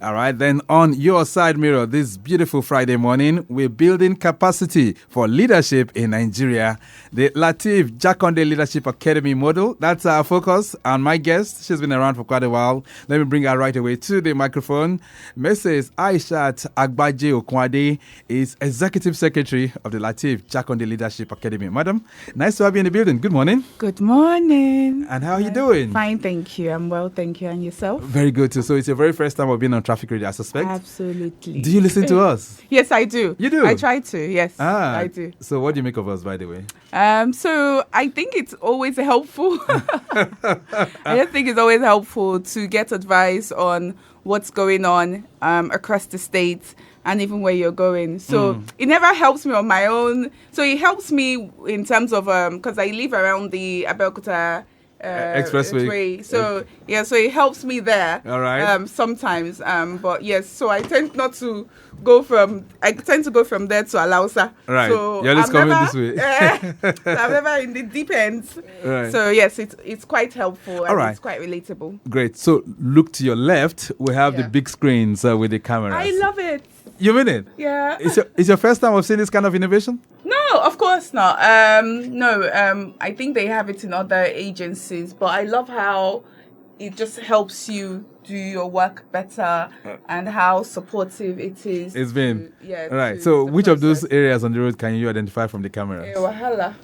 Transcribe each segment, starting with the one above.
All right, then on Your Side Mirror, this beautiful Friday morning, we're building capacity for leadership in Nigeria. The Lateef Jakande Leadership Academy model, that's our focus. And my guest, she's been around for quite a while. Let me bring her right away to the microphone. Mrs. Ayisat Agbaje Okunade is Executive Secretary of the Lateef Jakande Leadership Academy. Madam, nice to have you in the building. Good morning. Good morning. And how are you doing? Fine, thank you. I'm well, thank you. And yourself? Very good too. So it's your very first time of being on Traffic Radio, I suspect? Absolutely. Do you listen to us? Yes, I do. You do? I try to, yes. I do. So what do you make of us, by the way? So I think it's always helpful. I just think it's always helpful to get advice on what's going on across the state and even where you're going. So it never helps me on my own. So it helps me in terms of, because I live around the Abeokuta Expressway. So so it helps me there. All right. Sometimes. But yes, so I tend to go from there to Alausa. Right. So You're just coming this way. I'm never in the deep end. Right. So yes, it's quite helpful and right. it's quite relatable. Great. So look to your left. We have the big screens with the cameras. I love it. You mean it? Yeah. It's your first time of seeing this kind of innovation? No, of course not. I think they have it in other agencies, but I love how it just helps you do your work better and how supportive it is. It's been. All right. So which of those areas on the road can you identify from the cameras? Wahala.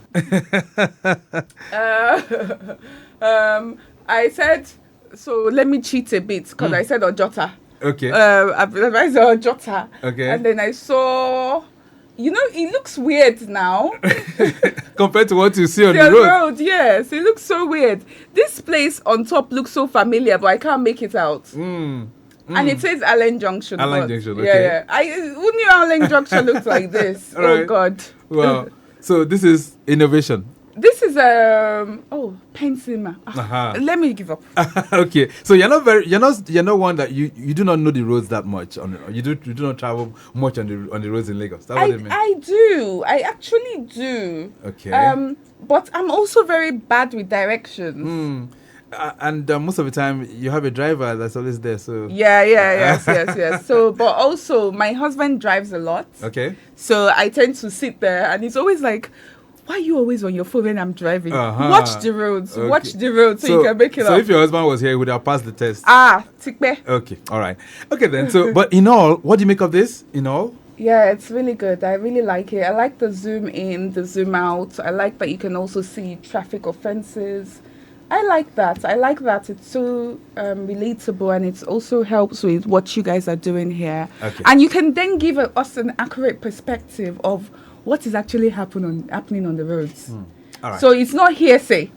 I said, so let me cheat a bit because I said Ojota. Okay. I've advised Ojota. Okay. And then I saw, it looks weird now. Compared to what you see on the road. Yes, it looks so weird. This place on top looks so familiar, but I can't make it out. And it says Allen Junction. Junction, okay. Who knew Allen Junction looked like this? Right. God. Well, so this is innovation. This is Pensima. Let me give up. Okay, so you're not one that you do not know the roads that much. You do not travel much on the roads in Lagos. That's what it means. I do. I actually do. Okay. But I'm also very bad with directions. And most of the time you have a driver that's always there. So yes. So, but also my husband drives a lot. Okay. So I tend to sit there, and he's always like, why are you always on your phone when I'm driving? Watch the roads. Okay. Watch the roads so you can make it up. So if your husband was here, he would have passed the test. Tikbe. Okay. All right. Okay then. So, but in all, what do you make of this? In all? Yeah, it's really good. I really like it. I like the zoom in, the zoom out. I like that you can also see traffic offenses. I like that. It's so relatable, and it also helps with what you guys are doing here. Okay. And you can then give us an accurate perspective of what is actually happening on the roads. All right. So it's not hearsay.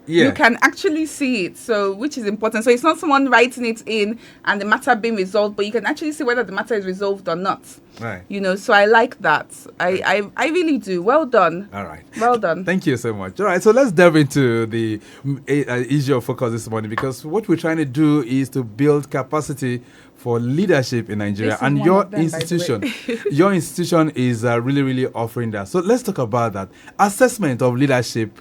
Yeah. You can actually see it, so which is important. So it's not someone writing it in and the matter being resolved, but you can actually see whether the matter is resolved or not. Right. So I like that. I really do. Well done. All right. Well done. Thank you so much. All right. So let's delve into the issue of focus this morning, because what we're trying to do is to build capacity for leadership in Nigeria, and your institution is really, really offering that. So let's talk about that assessment of leadership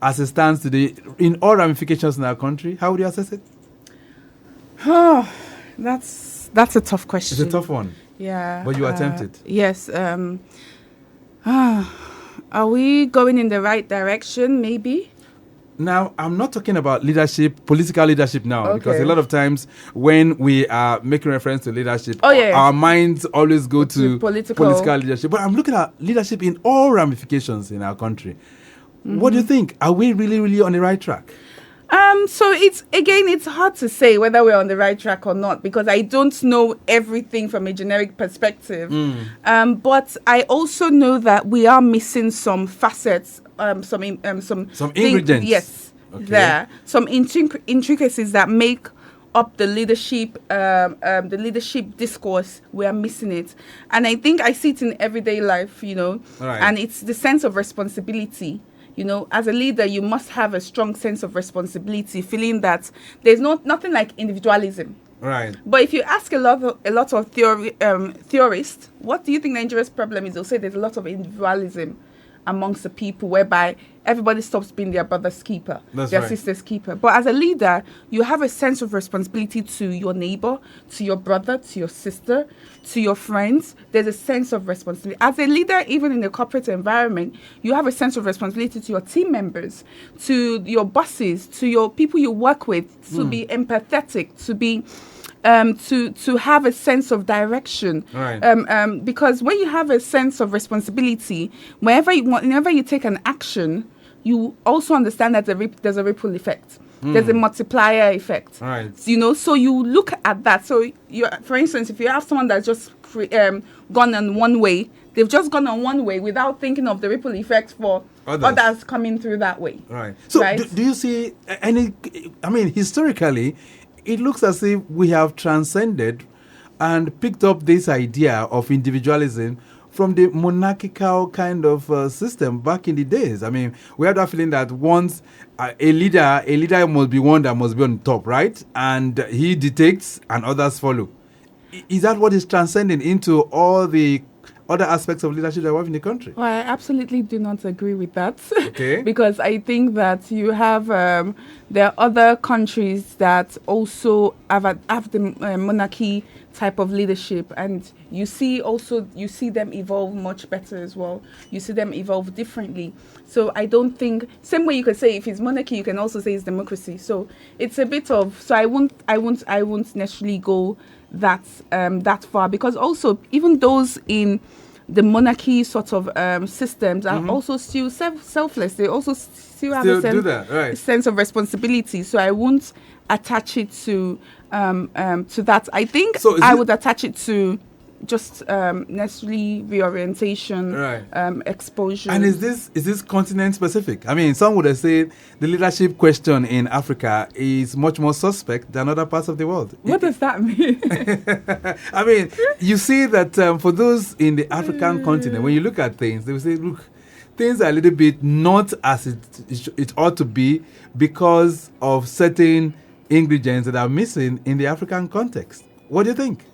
as it stands today in all ramifications in our country. How would you assess it? Oh, that's a tough question. It's a tough one. Yeah. But you attempted. Yes. Are we going in the right direction? Maybe. Now, I'm not talking about leadership, political leadership now, because a lot of times when we are making reference to leadership, our minds always go to political leadership. But I'm looking at leadership in all ramifications in our country. What do you think? Are we really, really on the right track? So it's hard to say whether we're on the right track or not, because I don't know everything from a generic perspective. But I also know that we are missing some facets, some ingredients. Yes, there some intricacies that make up the leadership discourse. We are missing it, and I think I see it in everyday life. And it's the sense of responsibility. As a leader, you must have a strong sense of responsibility, feeling that there's nothing like individualism. Right. But if you ask a lot of theorists, what do you think Nigeria's problem is? They'll say there's a lot of individualism amongst the people, whereby everybody stops being their brother's keeper, That's their right. sister's keeper. But as a leader, you have a sense of responsibility to your neighbor, to your brother, to your sister, to your friends. There's a sense of responsibility. As a leader, even in the corporate environment, you have a sense of responsibility to your team members, to your bosses, to your people you work with, to be empathetic, to be to have a sense of direction. Right. Because when you have a sense of responsibility, whenever you take an action, you also understand that there's a ripple effect. There's a multiplier effect. Right. So you look at that. So for instance, if you have someone that's just gone on one way, they've just gone on one way without thinking of the ripple effect for others coming through that way. Right. So right? Do you see any, historically, it looks as if we have transcended and picked up this idea of individualism from the monarchical kind of system back in the days. We had that feeling that once a leader must be one that must be on top, right? And he dictates and others follow. Is that what is transcending into all the other aspects of leadership that we have in the country? Well, I absolutely do not agree with that. Okay. Because I think that you have there are other countries that also have the monarchy type of leadership, and you see them evolve much better as well. You see them evolve differently. So I don't think, same way you could say if it's monarchy, you can also say it's democracy. So it's a bit of, so I won't necessarily go that far, because also even those in the monarchy sort of systems are also still selfless. They also still have a sense of responsibility. So I won't attach it to that. I think I would attach it to just necessarily reorientation, exposure. And is this continent specific? Some would have said the leadership question in Africa is much more suspect than other parts of the world. What does that mean? You see that for those in the African continent, when you look at things, they will say, look, things are a little bit not as it ought to be because of certain ingredients that are missing in the African context. What do you think?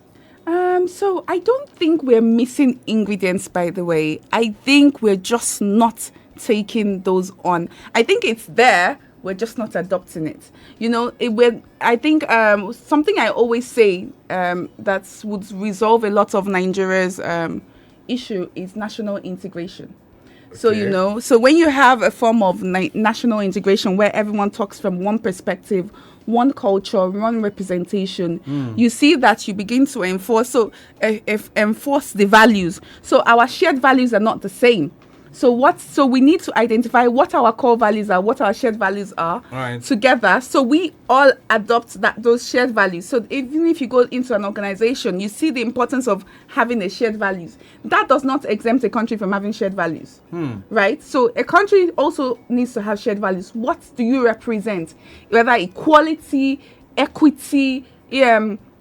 So I don't think we're missing ingredients, by the way. I think we're just not taking those on. I think it's there. We're just not adopting it. I think something I always say that would resolve a lot of Nigeria's issue is national integration. Okay. So when you have a form of national integration where everyone talks from one perspective, one culture, one representation, you see that you begin to enforce the values. So our shared values are not the same. So we need to identify what our core values are, what our shared values are together. So we all adopt those shared values. So even if you go into an organization, you see the importance of having a shared values. That does not exempt a country from having shared values, right? So a country also needs to have shared values. What do you represent? Whether equality, equity,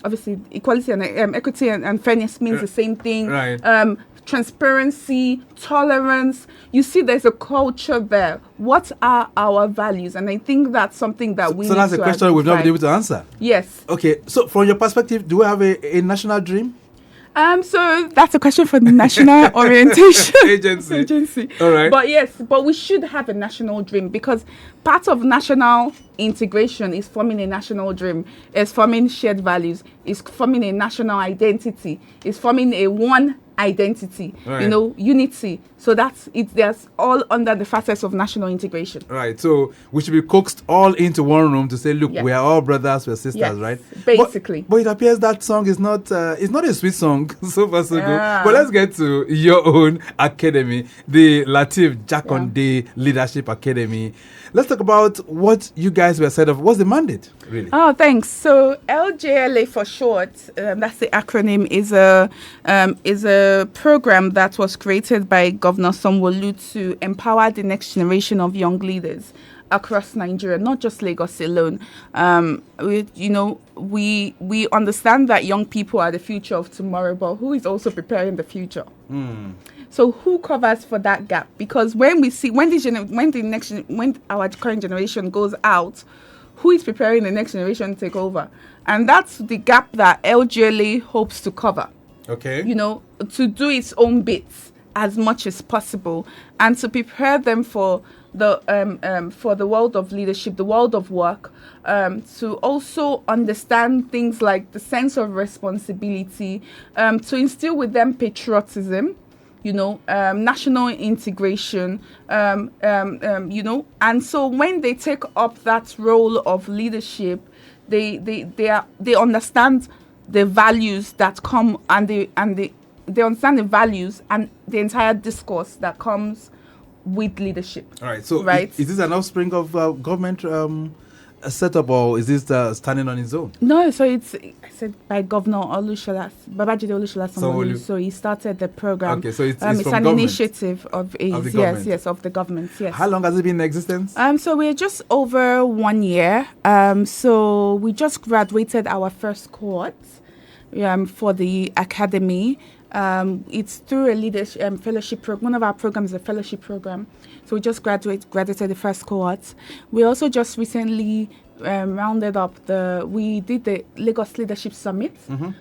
obviously equality and equity and fairness means the same thing. Right. Transparency, tolerance. You see, there's a culture there. What are our values? And I think that's something that we need to So that's a question we've not been able to answer. Yes. Okay. So from your perspective, do we have a national dream? So that's a question for the National Orientation Agency. All right. But we should have a national dream, because part of national integration is forming a national dream, is forming shared values, is forming a national identity, is forming a one identity, unity. So that's it. There's all under the facets of national integration. Right. So we should be coaxed all into one room to say, look, we are all brothers, we're sisters, right? Basically. But it appears that song is not a sweet song, so far so good. But let's get to your own academy, the Lateef Jakande Leadership Academy. Let's talk about what you guys were set up. What's the mandate, really? Oh, thanks. So LJLA for short, that's the acronym, is a program that was created by Governor Sanwo-Olu to empower the next generation of young leaders across Nigeria, not just Lagos alone. We understand that young people are the future of tomorrow, but who is also preparing the future? So who covers for that gap? Because when our current generation goes out, who is preparing the next generation to take over? And that's the gap that LGLA hopes to cover. Okay. To do its own bits as much as possible, and to prepare them for the world of leadership, the world of work, to also understand things like the sense of responsibility, to instill with them patriotism, national integration, and so when they take up that role of leadership, they understand the values that come, and they understand the values and the entire discourse that comes with leadership. All right. So right? Is this an offspring of government setup, or is this standing on its own? No, so it's by Governor Babajide Olusola Sanwo-Olu. So he started the program. Okay, so it's from an government. Initiative of the government. Yes, of the government. Yes. How long has it been in existence? So we're just over 1 year. So we just graduated our first cohort for the academy. It's through a leadership fellowship program. One of our programs is a fellowship program. So we just graduated the first cohort. We also just recently rounded up we did the Lagos Leadership Summit,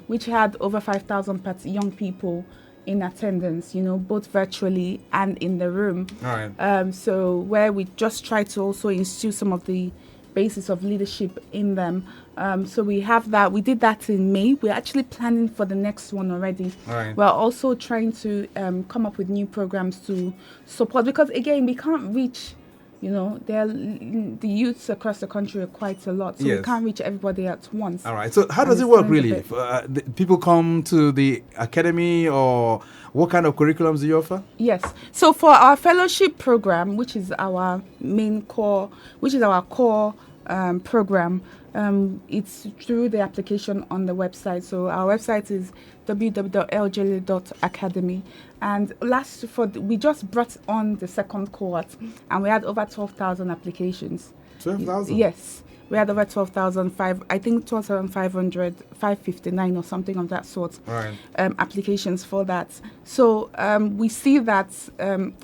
which had over 5,000 young people in attendance, both virtually and in the room. All right. So where we just try to also instill some of the basis of leadership in them. So we have that. We did that in May. We're actually planning for the next one already. All right. We're also trying to come up with new programs to support, because again, we can't reach, the youths across the country are quite a lot. So Yes. we can't reach everybody at once. All right. So how does it work really? People come to the academy, or what kind of curriculums do you offer? Yes. So for our fellowship program, which is our main core, program, it's through the application on the website. So our website is www.ljl.academy. And we just brought on the second cohort, and we had over 12,000 applications. 12,000? Yes. We had over 12,559 or something of that sort. Right. Applications for that. So we see that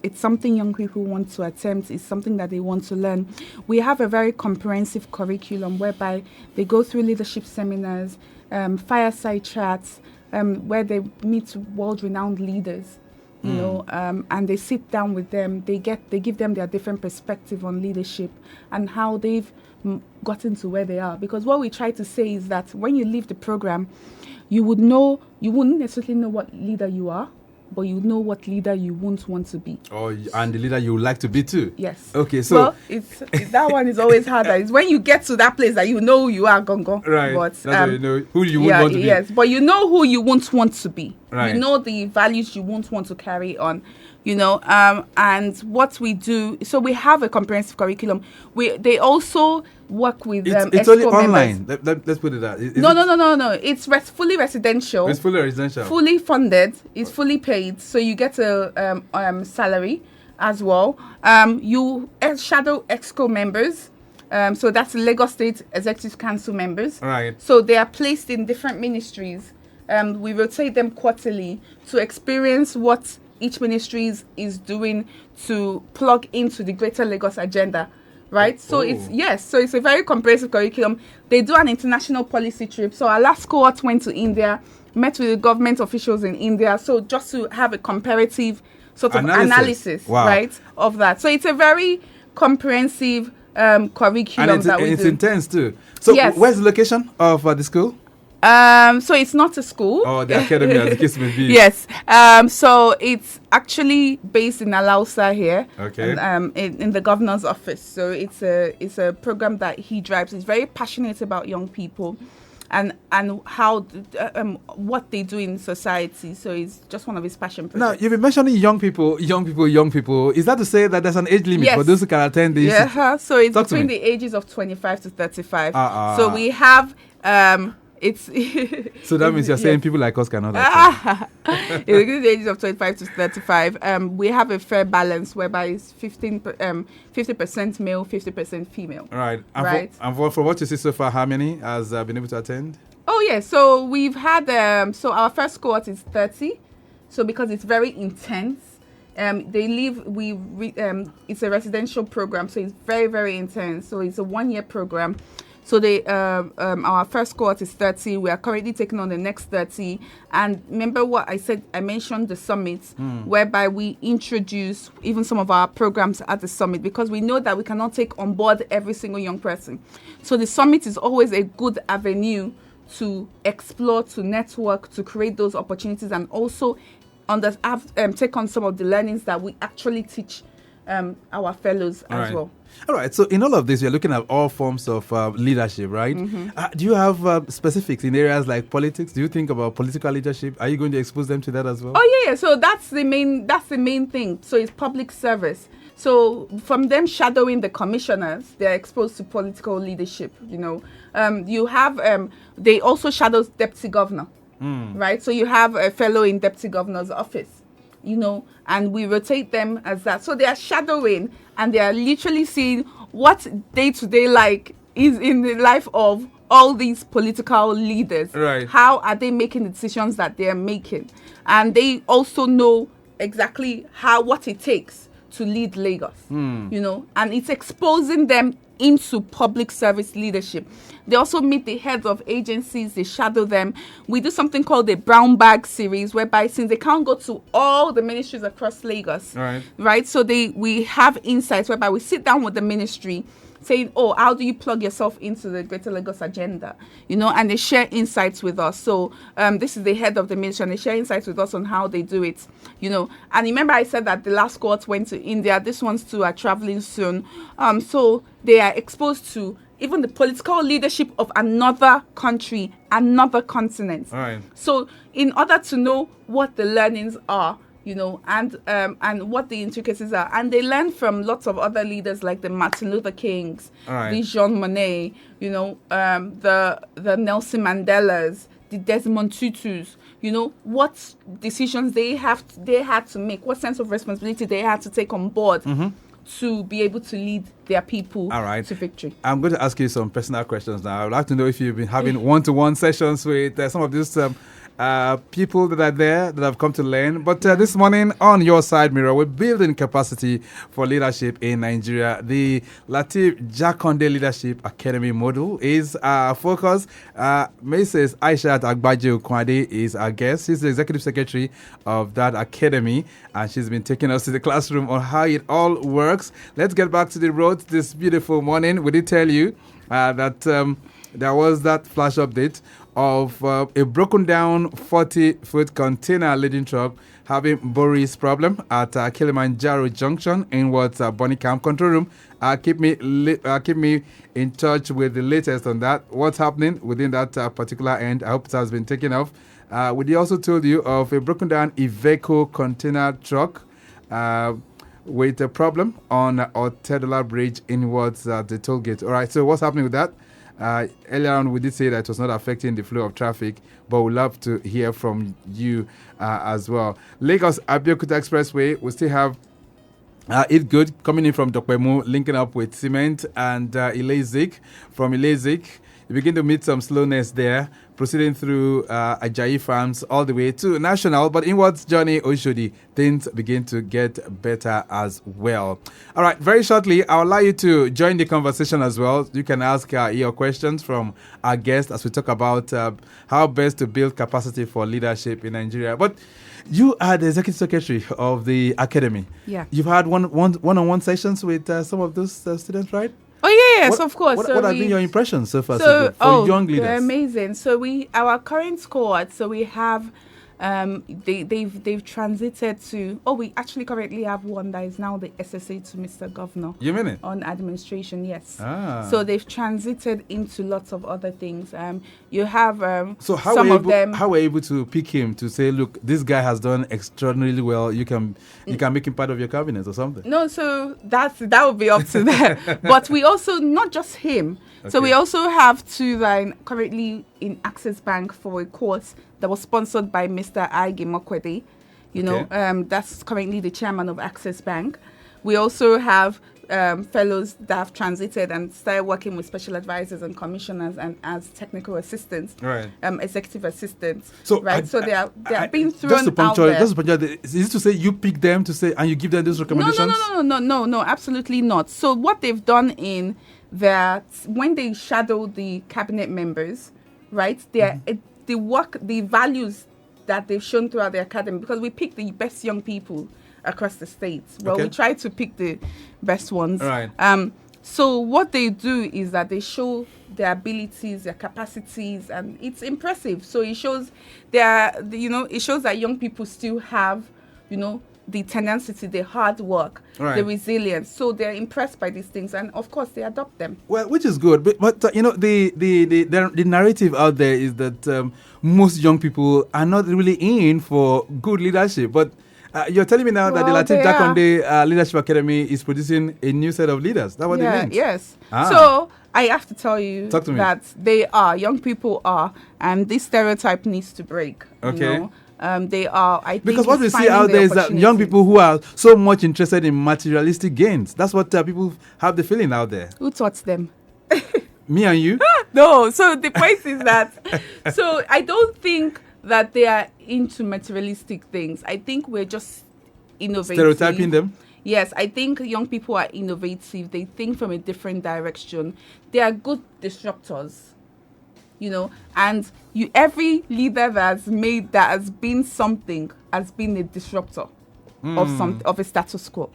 it's something young people want to attempt. It's something that they want to learn. We have a very comprehensive curriculum whereby they go through leadership seminars, fireside chats, where they meet world-renowned leaders. And they sit down with them. They give them their different perspective on leadership and how they've gotten to where they are. Because what we try to say is that when you leave the program, you wouldn't necessarily know what leader you are, but you know what leader you won't want to be. And the leader you would like to be too. Yes. Okay, so well, it's that one is always harder. It's when you get to that place that you know who you are, gongo. Right. But that's what you know who you won't want to be. Yes, but you know who you won't want to be. Right. You know the values you won't want to carry on. And what we do, so we have a comprehensive curriculum. They also work with it's only online. Let's put it that. No. It's fully residential. It's fully residential. Fully funded. It's fully paid. So you get a salary as well. You shadow EXCO members. So that's Lagos State Executive Council members. Right. So they are placed in different ministries. We rotate them quarterly to experience what each ministry is doing to plug into the Greater Lagos agenda, right? So it's a very comprehensive curriculum. They do an international policy trip. So our last cohort went to India, met with the government officials in India. So just to have a comparative sort of analysis wow. right, of that. So it's a very comprehensive curriculum and it's intense too. So yes. Where's the location of the school? So it's not a school. Oh, the academy, as the case may be. Yes. So it's actually based in Alausa here. Okay. In the governor's office. So it's a program that he drives. He's very passionate about young people, and how what they do in society. So it's just one of his passion projects. Now, you've been mentioning young people. Is that to say that there's an age limit for those who can attend this? Yeah. So it's between the ages of 25 to 35. So we have so that means you're saying people like us cannot in the ages of 25 to 35, we have a fair balance whereby it's 50% male, 50% female. Right. And for what you see so far, how many has been able to attend? Oh, yeah. So we've had, so our first cohort is 30. So because it's very intense, it's a residential program. So it's very, very intense. So it's a 1 year program. So our first cohort is 30. We are currently taking on the next 30. And remember what I said, I mentioned the summit, whereby we introduce even some of our programs at the summit, because we know that we cannot take on board every single young person. So the summit is always a good avenue to explore, to network, to create those opportunities, and also take on some of the learnings that we actually teach our fellows as well. All right. So in all of this, you're looking at all forms of leadership, right? Do you have specifics in areas like politics? Do you think about political leadership? Are you going to expose them to that as well? Oh yeah. So that's the main thing. So it's public service. So from them shadowing the commissioners, they're exposed to political leadership. You have they also shadow deputy governor, right? So you have a fellow in deputy governor's office. And we rotate them as that. So they are shadowing, and they are literally seeing what day-to-day is in the life of all these political leaders. Right. How are they making the decisions that they are making? And they also know exactly what it takes to lead Lagos, and it's exposing them into public service leadership. They also meet the heads of agencies, they shadow them. We do something called the Brown Bag series, whereby since they can't go to all the ministries across Lagos, right? So we have insights whereby we sit down with the ministry saying, how do you plug yourself into the Greater Lagos agenda? And they share insights with us. So this is the head of the ministry, and they share insights with us on how they do it, And remember I said that the last cohort went to India. These ones too are traveling soon. So they are exposed to even the political leadership of another country, another continent. All right. So in order to know what the learnings are, and what the intricacies are. And they learn from lots of other leaders like the Martin Luther Kings, the Jean Monnet, the Nelson Mandelas, the Desmond Tutus, what decisions they had to make, what sense of responsibility they had to take on board to be able to lead their people to victory. I'm going to ask you some personal questions now. I would like to know if you've been having one-to-one sessions with some of these people that are there that have come to learn. But this morning on Your Side Mirror, we're building capacity for leadership in Nigeria. The Lateef Jakande Leadership Academy model is our focus. Mrs. Ayisat Agbaje Okunade is our guest. She's the executive secretary of that academy, and she's been taking us to the classroom on how it all works. Let's get back to the road this beautiful morning. We did tell you that there was that flash update of a broken down 40-foot container loading truck having Boris problem at Kilimanjaro Junction in Bonny Camp Control Room. Keep me in touch with the latest on that. What's happening within that particular end? I hope it has been taken off. We also told you of a broken down Iveco container truck with a problem on Otedola Bridge in the toll gate. All right, so what's happening with that? Earlier on, we did say that it was not affecting the flow of traffic, but we'd love to hear from you as well. Lagos Abeokuta Expressway, we still have It Good coming in from Dokpemu, linking up with Cement and Ilezik. From Ilezik, you begin to meet some slowness there, proceeding through Ajayi Farms all the way to National, but inwards journey Oshodi, things begin to get better as well. All right, very shortly, I'll allow you to join the conversation as well. You can ask your questions from our guest as we talk about how best to build capacity for leadership in Nigeria. But you are the executive secretary of the academy. Yeah. You've had one-on-one sessions with some of those students, right? Oh yes, of course. What have been your impressions so far for young leaders? They're amazing. So our current cohort. So we have, they've transited to. Oh, we actually currently have one that is now the SSA to Mr. Governor. You mean it? On administration, yes. Ah. So they've transited into lots of other things. You have so how some were of them. How were you able to pick him to say, look, this guy has done extraordinarily well. You can make him part of your cabinet or something? No, so that would be up to them. But we also, not just him. Okay. So we also have two currently in Access Bank for a course that was sponsored by Mr. Aige Mokwede. That's currently the chairman of Access Bank. We also have fellows that have transited and started working with special advisors and commissioners and as technical assistants, executive assistants. So, so they are being thrown out there. Is it to say you pick them to say and you give them those recommendations? No, absolutely not. So what they've done in that when they shadow the cabinet members, right, the work, the values that they've shown throughout the academy, because we pick the best young people across the states. Well, we try to pick the best ones. Right. So what they do is that they show their abilities, their capacities, and it's impressive. So it shows it shows that young people still have, the tenacity, the hard work, the resilience. So they're impressed by these things, and of course they adopt them. Well, which is good, but the narrative out there is that most young people are not really in for good leadership. But you're telling me now that the Lateef Jakande Leadership Academy is producing a new set of leaders. That's what it means? Yes. So I have to tell you that they are, young people are, and this stereotype needs to break. Okay. They are, I think, because what we see out there is that young people who are so much interested in materialistic gains. That's what people have the feeling out there. Who taught them? Me and you? No. So the point is that, so I don't think that they are into materialistic things. I think we're just innovative. Stereotyping them? Yes, I think young people are innovative. They think from a different direction. They are good disruptors. And every leader that has been something has been a disruptor of a status quo.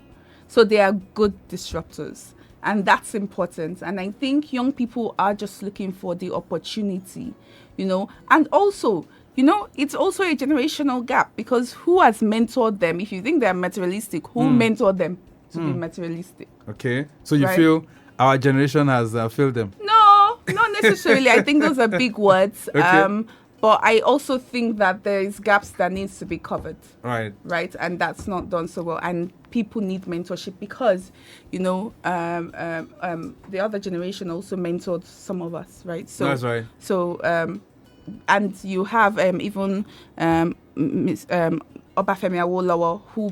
So they are good disruptors, and that's important. And I think young people are just looking for the opportunity, and also, it's also a generational gap, because who has mentored them? If you think they're materialistic, who mentored them to be materialistic? Okay, so you feel our generation has failed them? No, not necessarily. I think those are big words. Okay. But I also think that there is gaps that needs to be covered. Right. Right, and that's not done so well. And people need mentorship because, the other generation also mentored some of us, right? So that's right. So, and you have even Obafemi Awolowo, who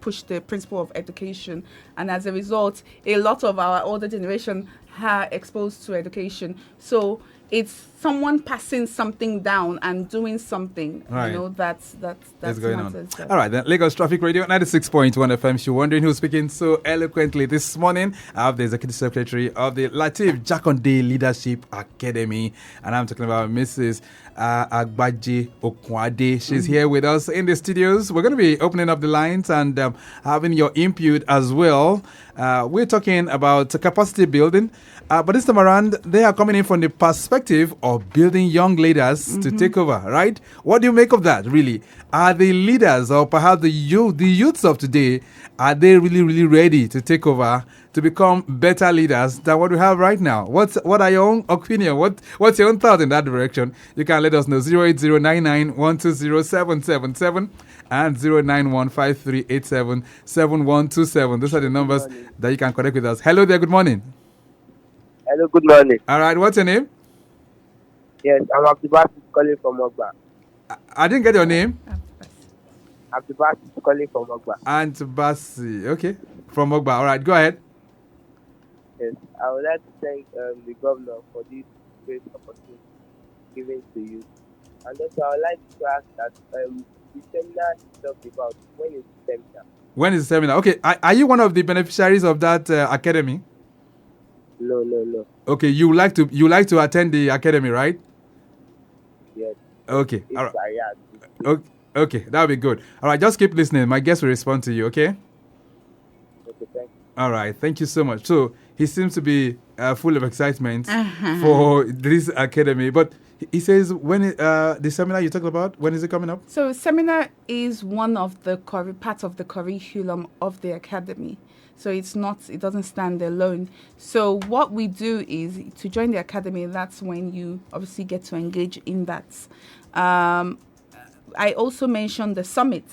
pushed the principle of education, and as a result, a lot of our older generation are exposed to education. So it's someone passing something down and doing something, that's going on. All right, then Lagos Traffic Radio 96.1 FM. You're wondering who's speaking so eloquently this morning. I have the Executive Secretary of the Lateef Jakande Leadership Academy, and I'm talking about Mrs. Agbaje Okunade. She's here with us in the studios. We're going to be opening up the lines and having your input as well. We're talking about capacity building, but this time around, they are coming in from the perspective of building young leaders to take over, right? What do you make of that, really? Are the leaders, or perhaps the youths of today, are they really, really ready to take over, to become better leaders than what we have right now? What are your own opinion? What's your own thought in that direction? You can let us know. 08099120777 and 09153877127. Those are the numbers that you can connect with us. Hello there, good morning. Hello, good morning. All right, what's your name? Yes, I'm Abdibasi calling from Ogba. I didn't get your name. Abdibasi calling from Ogba. Abdibasi, okay, from Ogba. All right, go ahead. Yes, I would like to thank the governor for this great opportunity given to you. And also, I would like to ask that the seminar you talked about, when is the seminar? When is the seminar? Okay, are you one of the beneficiaries of that academy? No. Okay, you like to attend the academy, right? Yes. Okay. All right. Okay, that'll be good. All right, just keep listening. My guest will respond to you, okay? Okay, thank you. All right, thank you so much. So he seems to be full of excitement for this academy. But he says, when the seminar you talked about, when is it coming up? So seminar is one of the part of the curriculum of the academy. So it doesn't stand alone. So what we do is, to join the academy, that's when you obviously get to engage in that. I also mentioned the summit.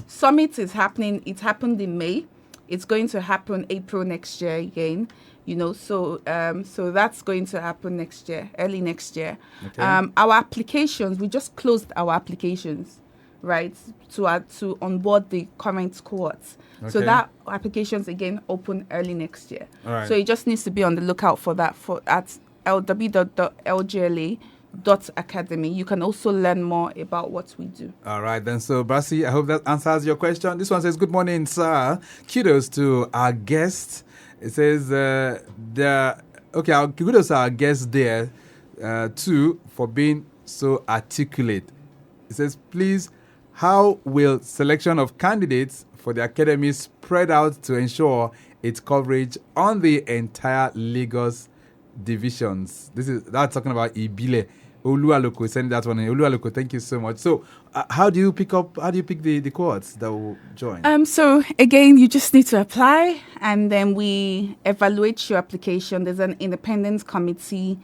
Summit is happening. It happened in May. It's going to happen April next year again. So that's going to happen next year, early next year. Okay. Our applications, we just closed our applications, right, to onboard the current cohorts. Okay. So that applications again open early next year. All right. So it just needs to be on the lookout for that at www.lgla.academy. You can also learn more about what we do. All right, then. So, Brasi, I hope that answers your question. This one says, good morning, sir. Kudos to our guest. It says, okay, I'll give us our guest there, too, for being so articulate. It says, please, how will selection of candidates for the academy spread out to ensure its coverage on the entire Lagos divisions? That's talking about Ibile. Oluwaloko, send that one in. Oluwaloko, thank you so much. So, how do you pick the cohorts that will join? So again, you just need to apply, and then we evaluate your application. There's an independent committee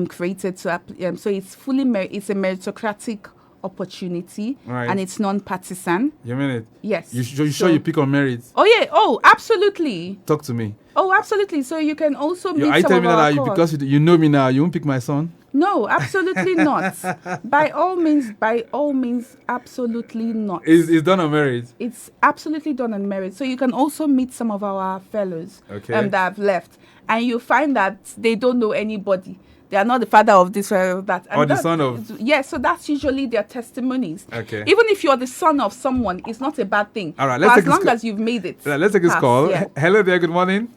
created to so it's it's a meritocratic opportunity, right, and it's non-partisan. You mean it? Yes. You sure you pick on merit? Oh yeah. Oh, absolutely. Talk to me. Oh, absolutely. So you can also meet I some tell of me our that cohorts. because you know me now, you won't pick my son? No, absolutely not. By all means, absolutely not. It's done on merit. It's absolutely done on merit. So you can also meet some of our fellows that have left, and you find that they don't know anybody. They are not the father of this or that. And or the son of. Yes, so that's usually their testimonies. Okay. Even if you're the son of someone, it's not a bad thing. All right, as long as you've made it. Let's take this call. Yeah. Hello there, good morning.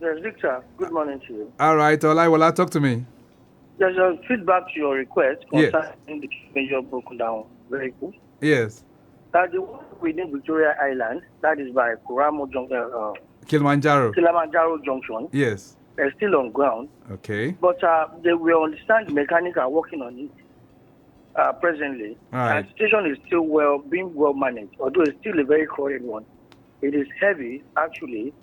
Yes, Victor, good morning to you. All right, Olaiwola, talk to me. There's a feedback to your request Yes. concerning the major broken down vehicle. Yes. That the one within Victoria Island, that is by Kilimanjaro. Kilimanjaro Junction, Yes. is still on ground. Okay. But they will understand the mechanics are working on it presently. Right. And the station is still being well managed, although it's still a very crowded one. It is heavy, actually,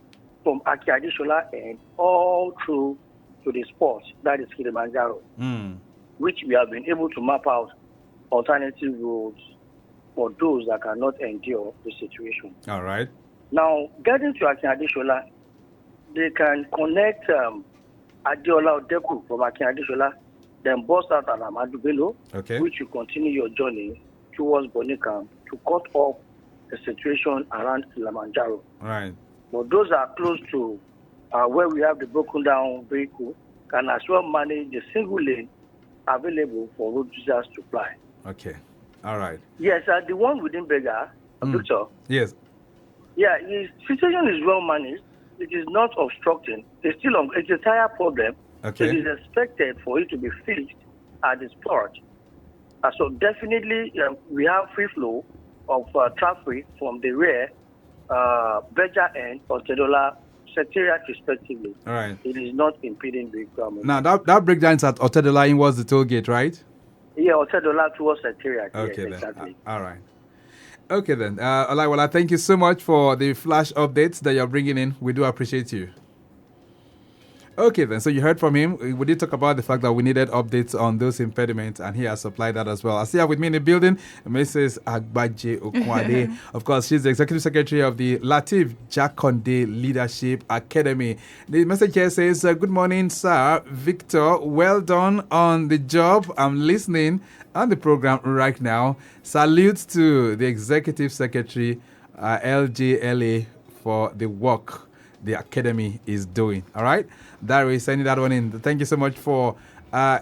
from Akiadishola and all through to the spot, that is Kilimanjaro, which we have been able to map out alternative roads for those that cannot endure the situation. All right. Now, getting to Akiadishola, they can connect Adeola Odeku from Akiadishola, then bust out at Amadu Bello, Okay. which you continue your journey towards Bonikam to cut off the situation around Kilimanjaro. Right. But those are close to where we have the broken down vehicle can as well manage the single lane available for road users to fly. Okay. All right. Yes, the one within Bega, Victor. Yes. Yeah, his situation is well managed. It is not obstructing. It's a tire problem. Okay. It is expected for it to be fixed at the spot. So definitely we have free flow of traffic from the rear, Beja and Otedola Secretariat respectively. All right. It is not impeding the requirement. Now, that breakdown is at Otedola in was the toll gate, right? Yeah, Otedola towards Secretariat. Okay, yes, then. exactly. All right. Okay, then. Olaiwola, thank you so much for the flash updates that you're bringing in. We do appreciate you. Okay, then. So you heard from him. We did talk about the fact that we needed updates on those impediments, and he has supplied that as well. I see her with me in the building, Mrs. Agbaje Okunade. Of course, she's the Executive Secretary of the Lateef Jakande Leadership Academy. The message here says, good morning, sir. Victor, well done on the job. I'm listening on the program right now. Salutes to the Executive Secretary, LJLA, for the work the Academy is doing. All right? That is sending that one in. Thank you so much for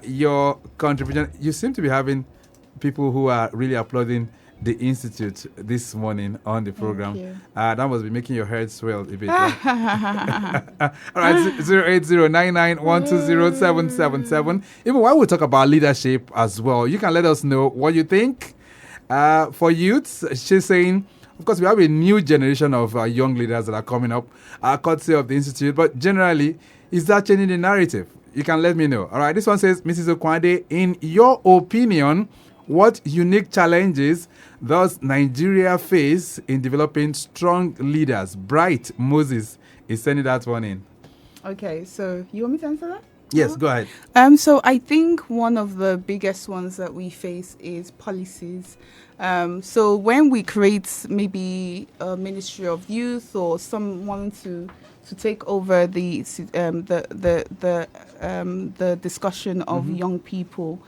your contribution. You seem to be having people who are really applauding the Institute this morning on the program. That must be making your head swell a bit. Right? All right, 08099120777. Even while we talk about leadership as well, you can let us know what you think. For youths, she's saying, of course, we have a new generation of young leaders that are coming up, courtesy of the Institute. But generally, is that changing the narrative? You can let me know. All right, this one says, Mrs. Okunade, in your opinion, what unique challenges does Nigeria face in developing strong leaders? Bright Moses is sending that one in. Okay, so you want me to answer that? Yes, go ahead. So I think one of the biggest ones that we face is policies. So when we create maybe a Ministry of Youth or someone to take over the discussion of young people,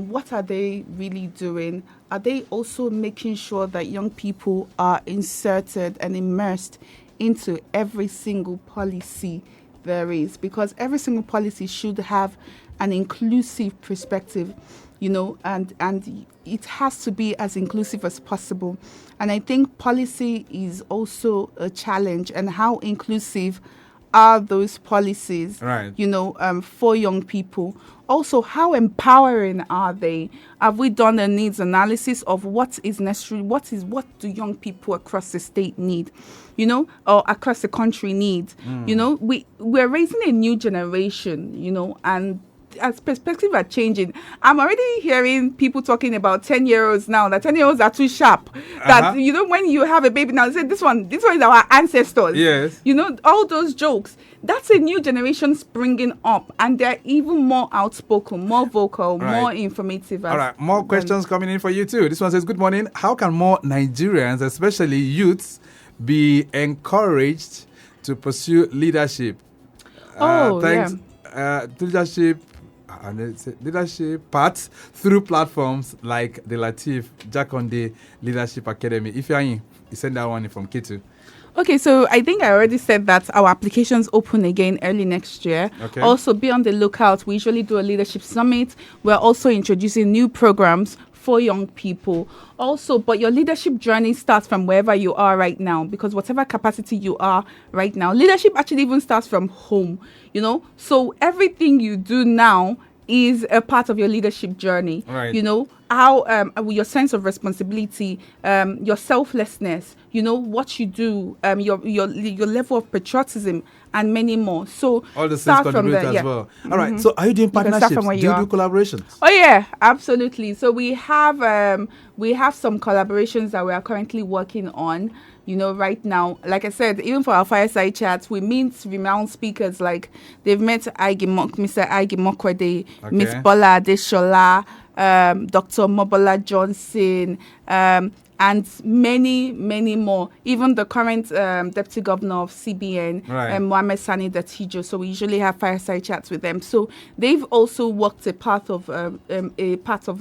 what are they really doing? Are they also making sure that young people are inserted and immersed into every single policy there is? Because every single policy should have an inclusive perspective, and it has to be as inclusive as possible. And I think policy is also a challenge, and how inclusive are those policies, Right. for young people? Also, how empowering are they? Have we done a needs analysis of what is necessary? What do young people across the state need? Or across the country need? We're raising a new generation, and as perspectives are changing, I'm already hearing people talking about 10-year-olds now, that 10-year-olds are too sharp. That, when you have a baby now, they say this one is our ancestors. Yes. All those jokes. That's a new generation springing up, and they're even more outspoken, more vocal, more informative. All right, more questions coming in for you too. This one says, good morning. How can more Nigerians, especially youths, be encouraged to pursue leadership? Thanks. Leadership paths through platforms like the Lateef Jakande Leadership Academy. If you're in, you send that one from K2. Okay, so I think I already said that our applications open again early next year. Okay. Also, be on the lookout. We usually do a leadership summit. We're also introducing new programs for young people. Also, but your leadership journey starts from wherever you are right now, because whatever capacity you are right now, leadership actually even starts from home, So everything you do now is a part of your leadership journey. Right. How your sense of responsibility, your selflessness, what you do, your level of patriotism, and many more. So all the things start contribute from there, as well. All right. So are you doing partnerships? Do you do collaborations? Oh yeah, absolutely. So we have some collaborations that we are currently working on. Right now, like I said, even for our fireside chats, we meet renowned speakers. Like they've met Mr. Ige Mokwede, Miss Bola Adeshola, Dr. Mobola Johnson, and many, many more. Even the current deputy governor of CBN, Mohammed Sani Datijo. So we usually have fireside chats with them. So they've also worked a part of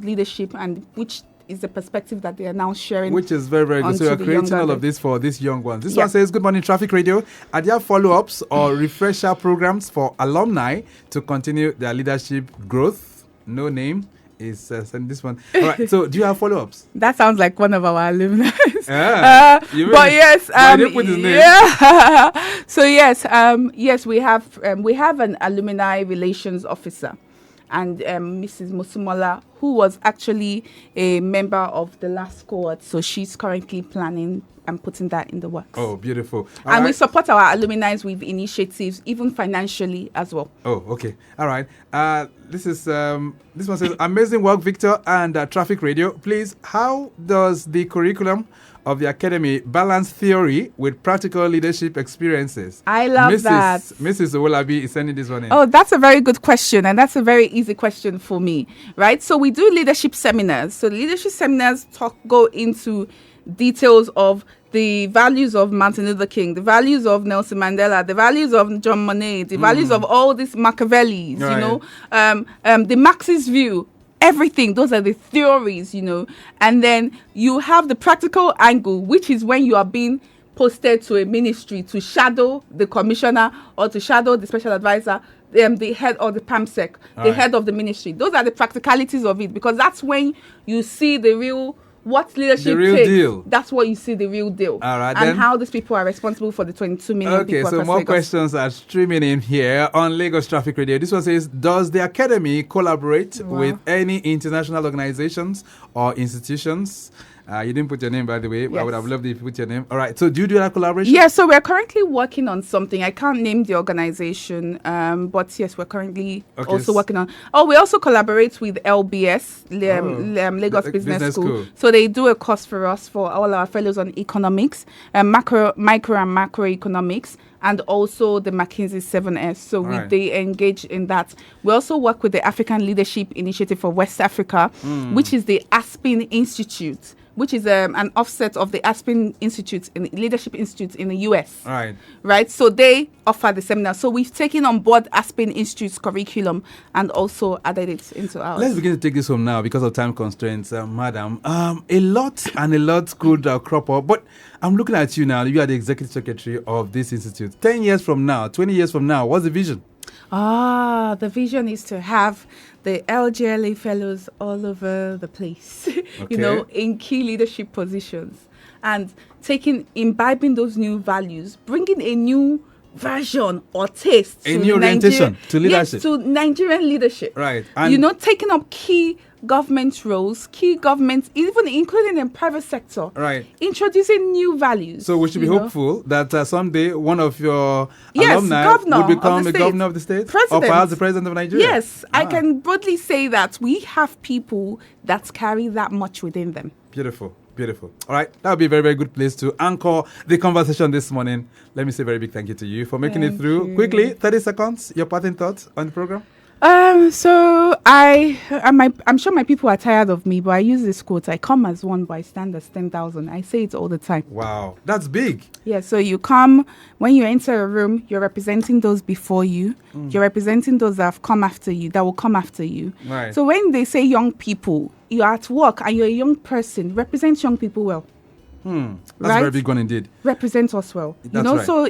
leadership, and which is the perspective that they are now sharing. Which is very, very good. So you're creating all of this for these young ones. This one says, good morning, Traffic Radio. Are there follow-ups or refresher programs for alumni to continue their leadership growth? No name is send this one. All right. So do you have follow-ups? That sounds like one of our alumni. But yes, put his name. Yeah. So yes, we have an alumni relations officer. And Mrs. Musumola, who was actually a member of the last cohort. So she's currently planning and putting that in the works. Oh, beautiful. And we support our alumni with initiatives, even financially as well. Oh, okay. All right. This one says, amazing work, Victor and Traffic Radio. Please, how does the curriculum of the academy balance theory with practical leadership experiences? I love that. Mrs. Owolabi is sending this one in. Oh, that's a very good question, and that's a very easy question for me, right? So we do leadership seminars. So leadership seminars go into details of the values of Martin Luther King, the values of Nelson Mandela, the values of John Monnet, the values of all these Machiavellis, the Marxist view. Everything, those are the theories, and then you have the practical angle, which is when you are being posted to a ministry to shadow the commissioner or to shadow the special advisor, the head of the PAMSEC, the head of the ministry. Those are the practicalities of it, because that's when you see the real what leadership the real takes. Deal. That's what you see, the real deal. All right, and how these people are responsible for the 22 million people. Okay, so more questions are streaming in here on Lagos Traffic Radio. This one says, does the academy collaborate with any international organizations or institutions? You didn't put your name, by the way. Yes. I would have loved if you put your name. All right. So do you do that collaboration? Yeah. So we're currently working on something. I can't name the organization, but yes, we're currently also working on. Oh, we also collaborate with LBS, Lagos Business School. So they do a course for us, for all our fellows on economics, micro and macroeconomics, and also the McKinsey 7S. So they engage in that. We also work with the African Leadership Initiative for West Africa, which is the Aspen Institute, which is an offset of the Aspen Institute, in Leadership Institute in the US. Right. So they offer the seminar. So we've taken on board Aspen Institute's curriculum and also added it into ours. Let's begin to take this home now because of time constraints, madam. A lot could crop up, but I'm looking at you now. You are the executive secretary of this institute. 10 years from now, 20 years from now, what's the vision? The vision is to have the LGLA fellows all over the place, in key leadership positions, and imbibing those new values, bringing a new version or taste a new orientation to leadership. Yes, to Nigerian leadership. Right. And taking up key government roles, even including in private sector. Right. Introducing new values. So we should be hopeful that someday one of your alumni will become a governor of the state. President. Or perhaps the president of Nigeria. Yes. I can broadly say that we have people that carry that much within them. Beautiful. Beautiful. All right. That would be a very, very good place to anchor the conversation this morning. Let me say a very big thank you to you for making it through. Quickly, 30 seconds, your parting thoughts on the program. So I'm sure my people are tired of me, but I use this quote: I come as one, but I stand as 10,000. I say it all the time. Wow, that's big. Yeah, so you come, when you enter a room, you're representing those before you. You're representing those that have come after you, that will come after you. Right. So when they say young people, you're at work and you're a young person, represent young people well. That's a very big one indeed. Represent us well. That's right. So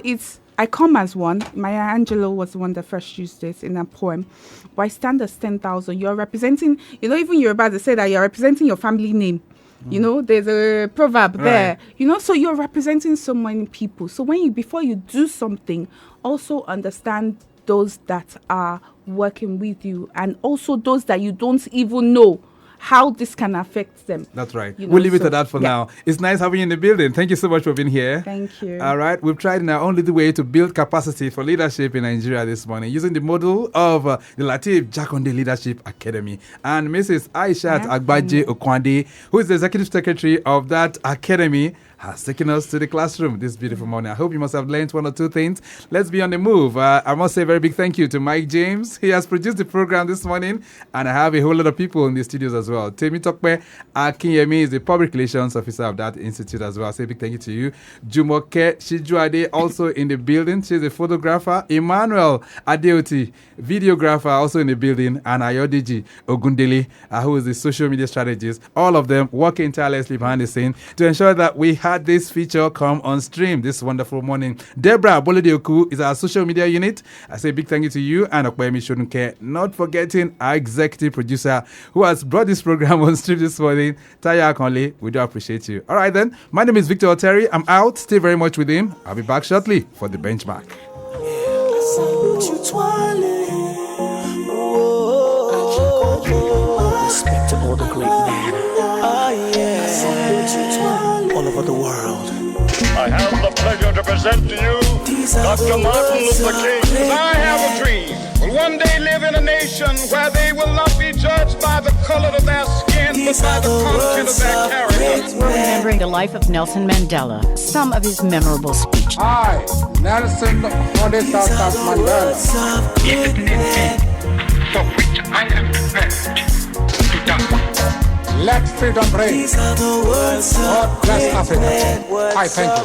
I come as one. Maya Angelou was the one that first used this in a poem. But I stand as 10,000. You're representing, even you're about to say that you're representing your family name. There's a proverb there. So you're representing so many people. So before you do something, also understand those that are working with you and also those that you don't even know how this can affect them. That's right. We'll leave it at that for now. It's nice having you in the building. Thank you so much for being here. Thank you. All right. We've tried in our own little way to build capacity for leadership in Nigeria this morning using the model of the Lateef Jakande Leadership Academy. And Mrs. Ayisat Agbaje Okunade, who is the executive secretary of that academy, has taken us to the classroom this beautiful morning. I hope you must have learned one or two things. Let's be on the move. I must say a very big thank you to Mike James. He has produced the program this morning, and I have a whole lot of people in the studios as well. Temi Tokpe Akinyemi is the public relations officer of that institute as well. I say a big thank you to you. Jumoke Shijuade also in the building. She's a photographer. Emmanuel Adeoti, videographer, also in the building. And Ayodiji Ogundele, who is the social media strategist. All of them working tirelessly behind the scene to ensure that we had this feature come on stream this wonderful morning. Deborah Bolodioku is our social media unit. I say a big thank you to you and Okpemi Shodunke. Not forgetting our executive producer who has brought this program on stream this morning, Taya Akonle. We do appreciate you. All right then. My name is Victor Oteri. I'm out. Stay very much with him. I'll be back shortly for the benchmark. Respect to all the great men. All over the world. I have the pleasure to present to you Dr. Martin Luther King. I have a dream. Will one day live in a nation where they will not be judged by the color of their skin, but by the content of their character. We're remembering the life of Nelson Mandela, some of his memorable speeches. I, Nelson Mandela. If it is for which I am prepared to die. Let freedom reign. God bless Africa. I thank you.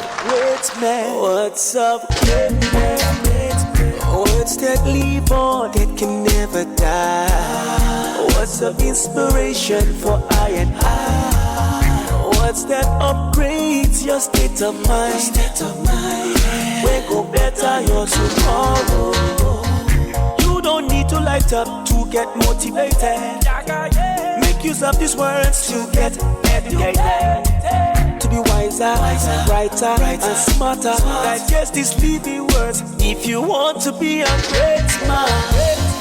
What's up? Words that live on, that can never die. Words of inspiration for I and I. Words that upgrades your state of mind. Wake up better your tomorrow. You don't need to light up to get motivated. Make use of these words to get educated. To be wiser, brighter, and smarter. Digest these living words if you want to be a great man.